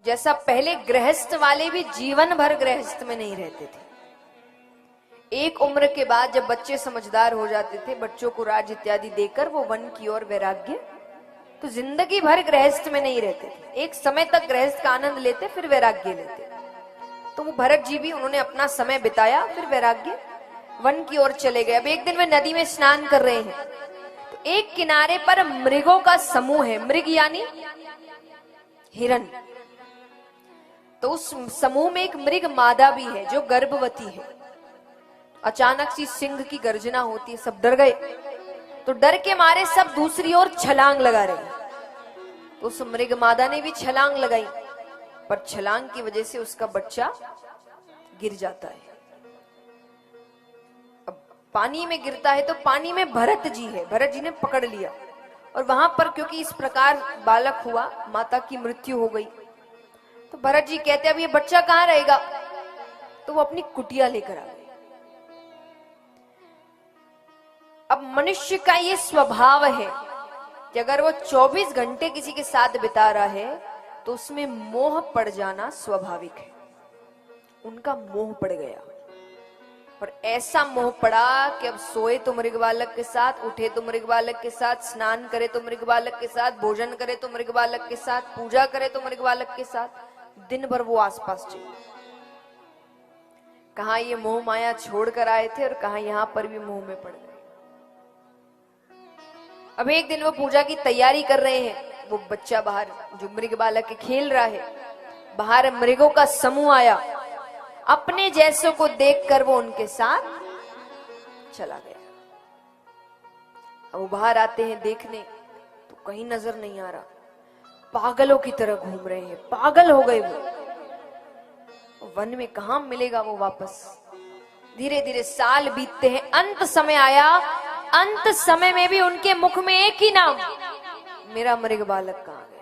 जैसा पहले गृहस्थ वाले भी जीवन भर गृहस्थ में नहीं रहते थे। एक उम्र के बाद जब बच्चे समझदार हो जाते थे, बच्चों को राज इत्यादि देकर वो वन की ओर वैराग्य, तो जिंदगी भर गृहस्थ में नहीं रहते थे। एक समय तक गृहस्थ का आनंद लेते, फिर वैराग्य लेते। तो वो भरत जी भी, उन्होंने अपना समय बिताया, फिर वैराग्य वन की ओर चले गए। अब एक दिन वे नदी में स्नान कर रहे हैं, तो एक किनारे पर मृगों का समूह है। मृग यानी हिरण। तो उस समूह में एक मृग मादा भी है जो गर्भवती है। अचानक सी सिंह की गर्जना होती है, सब डर गए। तो डर के मारे सब दूसरी ओर छलांग लगा रहे हैं। तो उस मृग मादा ने भी छलांग लगाई, पर छलांग की वजह से उसका बच्चा गिर जाता है। अब पानी में गिरता है तो पानी में भरत जी है, भरत जी ने पकड़ लिया। और वहां पर क्योंकि इस प्रकार बालक हुआ, माता की मृत्यु हो गई, तो भरत जी कहते अब ये बच्चा कहां रहेगा? तो वो अपनी कुटिया लेकर आ गए। अब मनुष्य का ये स्वभाव है कि अगर वो 24 घंटे किसी के साथ बिता रहा है तो उसमें मोह पड़ जाना स्वाभाविक है। उनका मोह पड़ गया, और ऐसा मोह पड़ा कि अब सोए तो मृग बालक के साथ, उठे तो मृग बालक के साथ, स्नान करे तो मृग बालक के साथ, भोजन करे तो मृग बालक के साथ, पूजा करे तो मृग बालक के साथ, दिन भर वो आसपास चले। कहां ये मोह माया छोड़ कर आए थे और कहां यहां पर भी मोह में पड़ गए। अब एक दिन वो पूजा की तैयारी कर रहे हैं, वो बच्चा बाहर जो मृग बालक के खेल रहा है, बाहर मृगों का समूह आया। अपने जैसों को देखकर वो उनके साथ चला गया। अब वो बाहर आते हैं देखने, तो कहीं नजर नहीं आ रहा। पागलों की तरह घूम रहे हैं, पागल हो गए वो। वन में कहां मिलेगा वो वापस। धीरे धीरे साल बीतते हैं, अंत समय आया। अंत समय में भी उनके मुख में एक ही नाम, मेरा मृग बालक कहां गया।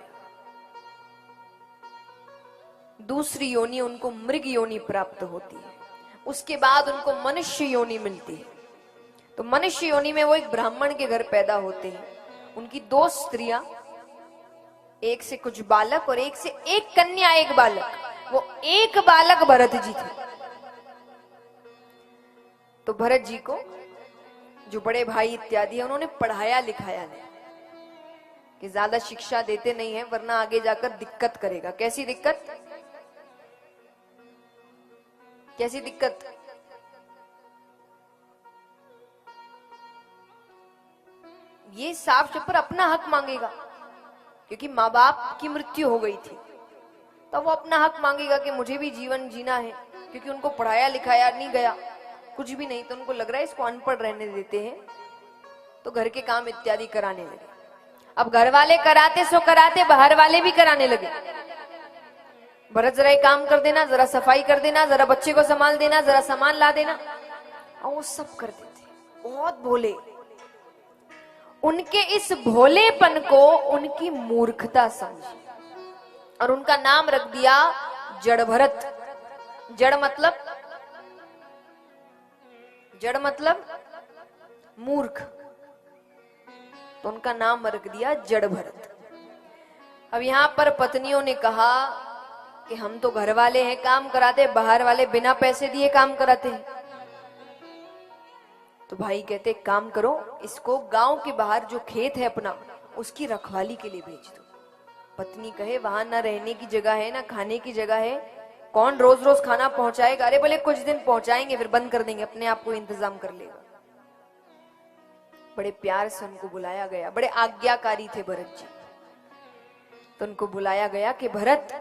दूसरी योनि उनको मृग योनि प्राप्त होती है। उसके बाद उनको मनुष्य योनि मिलती है। तो मनुष्य योनि में वो एक ब्राह्मण के घर पैदा होते हैं। उनकी 2 स्त्रियां, एक से कुछ बालक और एक से एक कन्या, एक बालक। वो एक बालक भरत जी थे। तो भरत जी को जो बड़े भाई इत्यादि है, उन्होंने पढ़ाया लिखाया नहीं, कि ज्यादा शिक्षा देते नहीं है वरना आगे जाकर दिक्कत करेगा। कैसी दिक्कत? कैसी दिक्कत? ये साफ चुपर अपना हक मांगेगा, क्योंकि माँ बाप की मृत्यु हो गई थी, तो वो अपना हक मांगेगा कि मुझे भी जीवन जीना है। क्योंकि उनको पढ़ाया लिखाया नहीं गया, कुछ भी नहीं, तो उनको लग रहा है इसको अनपढ़ रहने देते हैं, तो घर के काम इत्यादि कराने लगे। अब घर वाले कराते सो कराते, बाहर वाले भी कराने लगे। भरत जरा एक काम कर देना, जरा सफाई कर देना, जरा बच्चे को संभाल देना, जरा सामान ला देना, और वो सब करते थे। बहुत भोले। उनके इस भोलेपन को उनकी मूर्खता समझी और उनका नाम रख दिया जड़ भरत। जड़ मतलब मूर्ख, तो उनका नाम रख दिया जड़ भरत। अब यहां पर पत्नियों ने कहा कि हम तो घर वाले हैं, काम कराते, बाहर वाले बिना पैसे दिए काम कराते हैं। तो भाई कहते काम करो, इसको गांव के बाहर जो खेत है अपना, उसकी रखवाली के लिए भेज दो। पत्नी कहे वहां ना रहने की जगह है, ना खाने की जगह है, कौन रोज रोज खाना पहुंचाएगा? अरे बोले कुछ दिन पहुंचाएंगे, फिर बंद कर देंगे, अपने आप को इंतजाम कर लेगा। बड़े प्यार से उनको बुलाया गया। बड़े आज्ञाकारी थे भरत जी। तो उनको बुलाया गया कि भरत,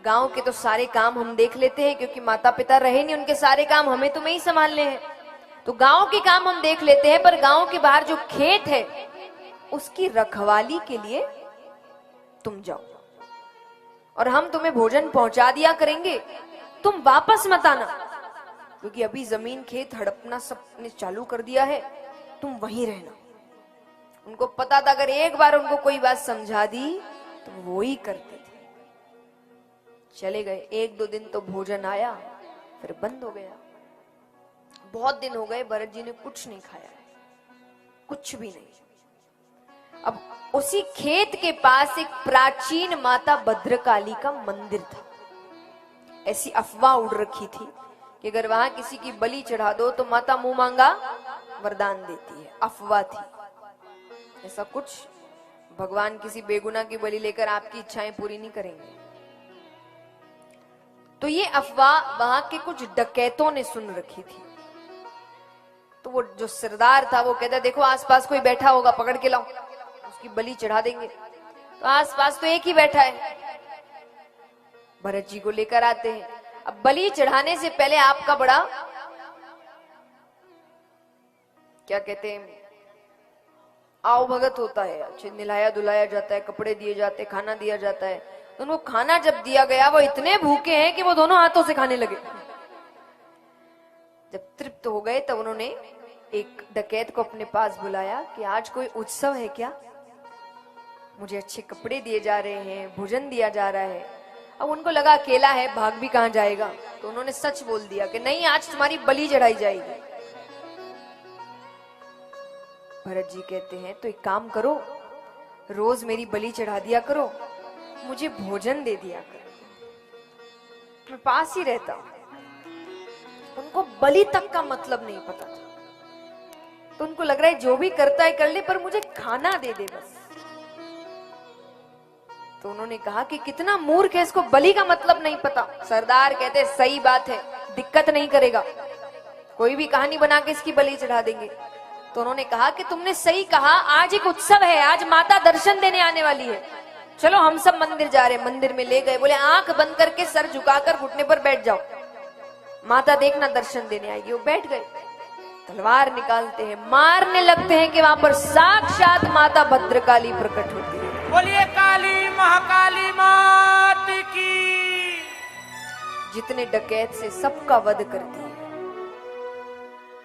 गांव के तो सारे काम हम देख लेते हैं, क्योंकि माता पिता रहे नहीं, उनके सारे काम हमें तुम्हें ही संभालने हैं। तो गांव के काम हम देख लेते हैं, पर गांव के बाहर जो खेत है उसकी रखवाली के लिए तुम जाओ, और हम तुम्हें भोजन पहुंचा दिया करेंगे, तुम वापस मत आना, क्योंकि अभी जमीन खेत हड़पना सबने चालू कर दिया है, तुम वहीं रहना। उनको पता था अगर एक बार उनको कोई बात समझा दी तो वो ही करते थे। चले गए। 1-2 दिन तो भोजन आया, फिर बंद हो गया। बहुत दिन हो गए, भरत जी ने कुछ नहीं खाया, कुछ भी नहीं। अब उसी खेत के पास एक प्राचीन माता भद्रकाली का मंदिर था। ऐसी अफवाह उड़ रखी थी कि अगर वहां किसी की बलि चढ़ा दो तो माता मुंह मांगा वरदान देती है। अफवाह थी, ऐसा कुछ भगवान किसी बेगुनाह की बलि लेकर आपकी इच्छाएं पूरी नहीं करेंगे। तो ये अफवाह वहां के कुछ डकैतों ने सुन रखी थी। तो वो जो सरदार था वो कहता, देखो आसपास कोई बैठा होगा, पकड़ के लाओ, उसकी बलि चढ़ा देंगे। तो आसपास तो एक ही बैठा है। भरत जी को लेकर आते हैं। अब बलि चढ़ाने से पहले आपका बड़ा क्या कहते हैं, आओ भगत होता है। अच्छे निलाया दुलाया जाता है, कपड़े दिए जाते, खाना दिया जाता है। तो उनको खाना जब दिया गया, वो इतने भूखे हैं कि वो दोनों हाथों से खाने लगे। जब तृप्त हो गए तब उन्होंने एक डकैत को अपने पास बुलाया कि आज कोई उत्सव है क्या? मुझे अच्छे कपड़े दिए जा रहे हैं, भोजन दिया जा रहा है। अब उनको लगा अकेला है, भाग भी कहां जाएगा, तो उन्होंने सच बोल दिया कि नहीं, आज तुम्हारी बलि चढ़ाई जाएगी। भरत जी कहते हैं तो एक काम करो, रोज मेरी बलि चढ़ा दिया करो, मुझे भोजन दे दिया करो, मैं पास ही रहता हूं। उनको बलि तक का मतलब नहीं पता था, तो उनको लग रहा है जो भी करता है कर ले, पर मुझे खाना दे दे बस। तो उन्होंने कहा कि कितना मूर्ख है, इसको बलि का मतलब नहीं पता। सरदार कहते सही बात है, दिक्कत नहीं करेगा, कोई भी कहानी बना के इसकी बलि चढ़ा देंगे। तो उन्होंने कहा कि तुमने सही कहा, आज एक उत्सव है, आज माता दर्शन देने आने वाली है, चलो हम सब मंदिर जा रहे हैं। मंदिर में ले गए, बोले आंख बंद करके सर झुकाकर घुटने पर बैठ जाओ, माता देखना दर्शन देने आएगी। वो बैठ गए, तलवार निकालते हैं, मारने लगते हैं कि वहां पर साक्षात माता भद्रकाली प्रकट होती है। बोलिए काली महाकाली मात की। जितने डकैत से सबका वध करती है।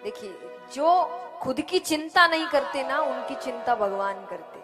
देखिए, जो खुद की चिंता नहीं करते ना, उनकी चिंता भगवान करते।